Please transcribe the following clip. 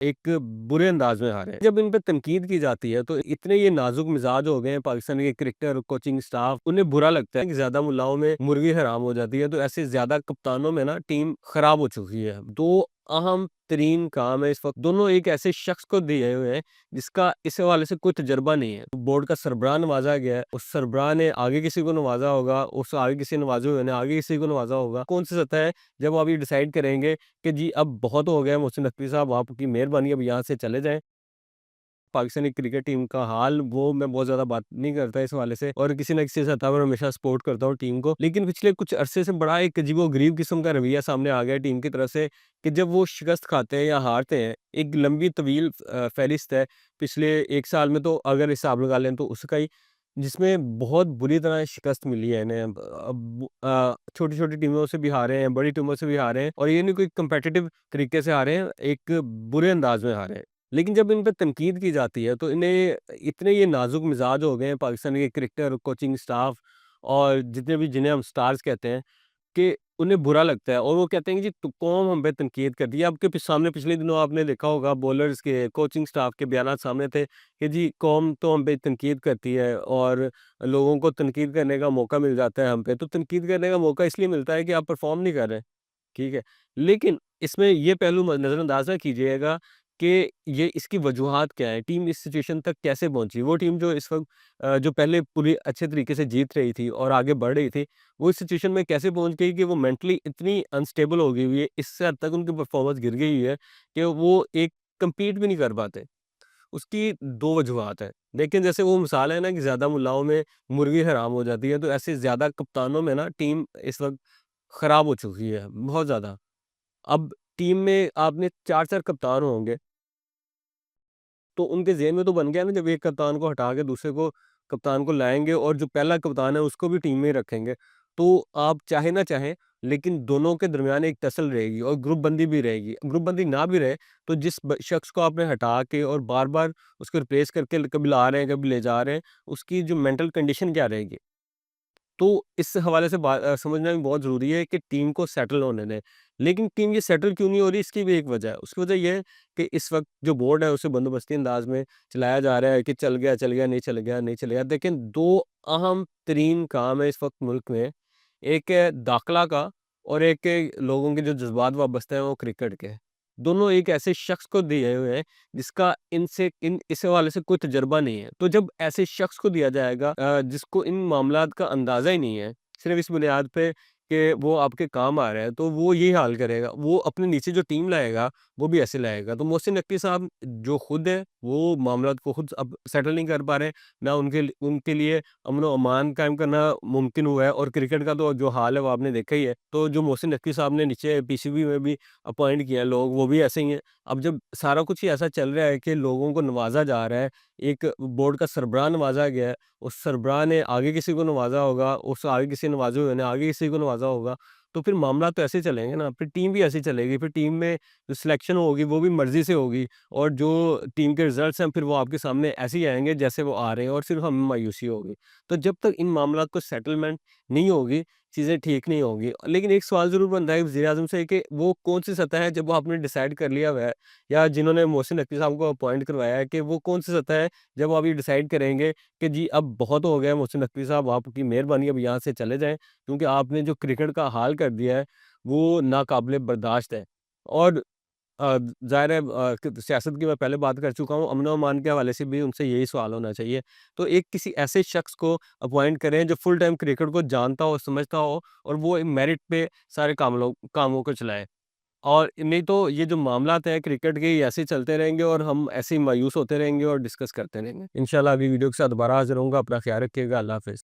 ایک برے انداز میں ہارے ہیں۔ جب ان پہ تنقید کی جاتی ہے تو اتنے یہ نازک مزاج ہو گئے ہیں پاکستان کے کرکٹر، کوچنگ سٹاف، انہیں برا لگتا ہے کہ زیادہ ملاؤں میں مرغی حرام ہو جاتی ہے، تو ایسے زیادہ کپتانوں میں نا ٹیم خراب ہو چکی ہے۔ دو اہم ترین کام ہے اس وقت، دونوں ایک ایسے شخص کو دیے ہوئے ہیں جس کا اس حوالے سے کوئی تجربہ نہیں ہے۔ بورڈ کا سربراہ نوازا گیا ہے، اس سربراہ نے آگے کسی کو نوازا ہوگا، اس آگے کسی نوازے ہوئے نے آگے کسی کو نوازا ہوگا۔ کون سی سطح ہے جب آپ یہ ڈیسائیڈ کریں گے کہ جی اب بہت ہو گیا محسن نقوی صاحب، آپ کی مہربانی اب یہاں سے چلے جائیں۔ پاکستانی کرکٹ ٹیم کا حال وہ میں بہت زیادہ بات نہیں کرتا اس حوالے سے، اور کسی نہ کسی سطح پر ہمیشہ سپورٹ کرتا ہوں ٹیم کو، لیکن پچھلے کچھ عرصے سے بڑا ایک عجیب و غریب قسم کا رویہ سامنے آ گیا ٹیم کی طرف سے کہ جب وہ شکست کھاتے ہیں یا ہارتے ہیں، ایک لمبی طویل فہرست ہے پچھلے ایک سال میں، تو اگر حساب لگا لیں تو اس کا ہی، جس میں بہت بری طرح شکست ملی ہے انہیں۔ چھوٹی چھوٹی ٹیموں سے بھی ہارے ہیں، بڑی ٹیموں سے بھی ہارے ہیں، اور یہ نہیں کوئی کمپیٹیٹو طریقے سے ہارے ہیں، ایک برے انداز میں ہارے ہیں۔ لیکن جب ان پہ تنقید کی جاتی ہے تو انہیں اتنے یہ نازک مزاج ہو گئے ہیں پاکستان کے کرکٹر، کوچنگ سٹاف، اور جتنے بھی جنہیں ہم سٹارز کہتے ہیں، کہ انہیں برا لگتا ہے، اور وہ کہتے ہیں کہ جی قوم ہم پہ تنقید کر دی ہے۔ آپ کے سامنے پچھلے دنوں آپ نے دیکھا ہوگا بولرز کے، کوچنگ سٹاف کے بیانات سامنے تھے کہ جی قوم تو ہم پہ تنقید کرتی ہے، اور لوگوں کو تنقید کرنے کا موقع مل جاتا ہے ہم پہ، تو تنقید کرنے کا موقع اس لیے ملتا ہے کہ آپ پرفارم نہیں کر رہے، ٹھیک ہے۔ لیکن اس میں یہ پہلو نظر انداز نہ کیجیے گا کہ یہ اس کی وجوہات کیا ہیں، ٹیم اس سچویشن تک کیسے پہنچی۔ وہ ٹیم جو اس وقت جو پہلے پوری اچھے طریقے سے جیت رہی تھی اور آگے بڑھ رہی تھی، وہ اس سچویشن میں کیسے پہنچ گئی کہ وہ مینٹلی اتنی انسٹیبل ہو گئی ہوئی ہے، اس سے حد تک ان کی پرفارمنس گر گئی ہوئی ہے کہ وہ ایک کمپیٹ بھی نہیں کر پاتے۔ اس کی دو وجوہات ہیں، لیکن جیسے وہ مثال ہے نا کہ زیادہ ملاؤں میں مرغی حرام ہو جاتی ہے، تو ایسے زیادہ کپتانوں میں نا ٹیم اس وقت خراب ہو چکی ہے بہت زیادہ۔ اب ٹیم میں آپ نے چار چار کپتان ہوں گے، تو ان کے ذہن میں تو بن گیا نا، جب ایک کپتان کو ہٹا کے دوسرے کو کپتان کو لائیں گے اور جو پہلا کپتان ہے اس کو بھی ٹیم میں ہی رکھیں گے، تو آپ چاہے نہ چاہیں لیکن دونوں کے درمیان ایک ٹسل رہے گی اور گروپ بندی بھی رہے گی۔ گروپ بندی نہ بھی رہے تو جس شخص کو آپ نے ہٹا کے اور بار بار اس کو ریپلیس کر کے کبھی لا رہے ہیں کبھی لے جا رہے ہیں، اس کی جو مینٹل کنڈیشن کیا رہے گی۔ تو اس حوالے سے سمجھنا بھی بہت ضروری ہے کہ ٹیم کو سیٹل ہونے دیں۔ لیکن ٹیم یہ سیٹل کیوں نہیں ہو رہی، اس کی بھی ایک وجہ ہے۔ اس کی وجہ یہ ہے کہ اس وقت جو بورڈ ہے اسے بندوبستی انداز میں چلایا جا رہا ہے کہ چل گیا چل گیا، نہیں چل گیا نہیں چل گیا۔ لیکن دو اہم ترین کام ہے اس وقت ملک میں، ایک ہے داخلہ کا، اور ایک ہے لوگوں کے جو جذبات وابستہ ہیں وہ کرکٹ کے۔ دونوں ایک ایسے شخص کو دیے ہوئے ہیں جس کا اس حوالے سے کوئی تجربہ نہیں ہے۔ تو جب ایسے شخص کو دیا جائے گا جس کو ان معاملات کا اندازہ ہی نہیں ہے، صرف اس بنیاد پہ کہ وہ آپ کے کام آ رہا ہے، تو وہ یہی حال کرے گا۔ وہ اپنے نیچے جو ٹیم لائے گا وہ بھی ایسے لائے گا۔ تو محسن نقوی صاحب جو خود ہے وہ معاملات کو خود اب سیٹل نہیں کر پا رہے، نہ ان کے لیے امن و امان قائم کرنا ممکن ہوا ہے، اور کرکٹ کا تو جو حال ہے وہ آپ نے دیکھا ہی ہے۔ تو جو محسن نقوی صاحب نے نیچے پی سی بی میں بھی اپوائنٹ کیا ہے لوگ، وہ بھی ایسے ہی ہیں۔ اب جب سارا کچھ ہی ایسا چل رہا ہے کہ لوگوں کو نوازا جا رہا ہے، ایک بورڈ کا سربراہ نوازا گیا ہے، اس سربراہ نے آگے کسی کو نوازا ہوگا، اس آگے کسی نوازے ہوئے نے آگے کسی کو نوازا ہوگا، تو پھر معاملات تو ایسے چلیں گے نا، پھر ٹیم بھی ایسی چلے گی، پھر ٹیم میں جو سلیکشن ہوگی وہ بھی مرضی سے ہوگی، اور جو ٹیم کے ریزلٹس ہیں پھر وہ آپ کے سامنے ایسے ہی آئیں گے جیسے وہ آ رہے ہیں، اور صرف ہمیں مایوسی ہوگی۔ تو جب تک ان معاملات کو سیٹلمنٹ نہیں ہوگی، چیزیں ٹھیک نہیں ہوں گی۔ لیکن ایک سوال ضرور بنتا ہے وزیر اعظم سے کہ وہ کون سی سطح ہے جب وہ آپ نے ڈیسائیڈ کر لیا ہوا ہے، یا جنہوں نے محسن نقوی صاحب کو اپوائنٹ کروایا ہے، کہ وہ کون سی سطح ہے جب آپ یہ ڈیسائیڈ کریں گے کہ جی اب بہت ہو گیا محسن نقوی صاحب، آپ کی مہربانی اب یہاں سے چلے جائیں، کیونکہ آپ نے جو کرکٹ کا حال کر دیا ہے وہ ناقابل برداشت ہے۔ اور ظاہر ہے سیاست کی میں پہلے بات کر چکا ہوں، امن و امان کے حوالے سے بھی ان سے یہی سوال ہونا چاہیے۔ تو ایک کسی ایسے شخص کو اپوائنٹ کریں جو فل ٹائم کرکٹ کو جانتا ہو، سمجھتا ہو، اور وہ میرٹ پہ سارے کاموں کو چلائے۔ اور نہیں تو یہ جو معاملات ہیں کرکٹ کے، یہ ایسے ہی چلتے رہیں گے اور ہم ایسے ہی مایوس ہوتے رہیں گے اور ڈسکس کرتے رہیں گے۔ انشاءاللہ اگلی ویڈیو کے ساتھ دوبارہ حاضر ہوں گا۔ اپنا خیال رکھیے گا۔ اللہ حافظ۔